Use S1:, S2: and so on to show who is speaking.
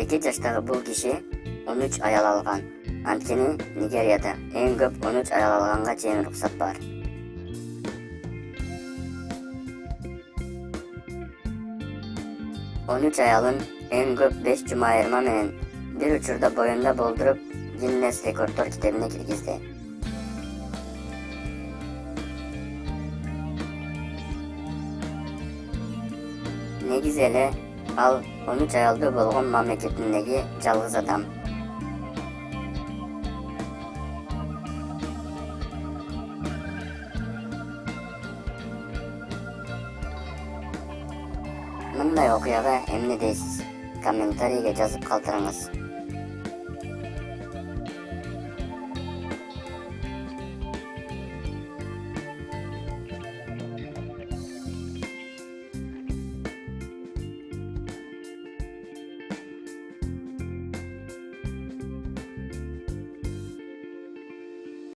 S1: 52 жаштагы бул киши 13 аял алган. Анткени Нигерияда эң көп 13 аял алганга чейин уруксат бар. Он үч аялын эң көп 5 жума айырма менен бир учурда боюнда болдуруп, Гиннес рекорддор китебине киргизди. Негизи эле ал 13 аялдуу болгон мамлекетиндеги жалгыз адам. Мындай окуяга эмне дейсиз? Комментарийге жазып калтырыңыз.